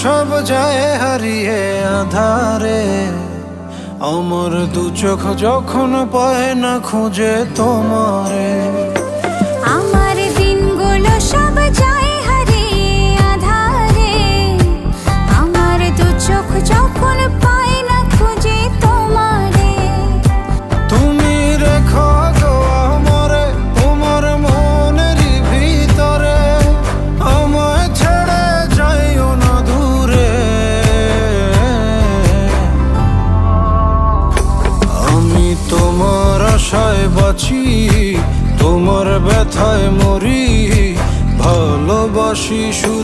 সব যায় হারিয়ে আধারে, আমার দু চোখ যখন পায় না খুঁজে তোমারে। আমার দিনগুলো সব যায় হারিয়ে আধারে, আমার দু চোখ যখন পায় না খুঁজে তোমারে। তুমি রেখো গো আমারে তোমার মনের ভিতরে, আমায় ছেড়ে যাইও না দূরে। আমি তোমার আশায় বাঁচি, তোমার ব্যথায় মরি, ভালোবাসি শুধু।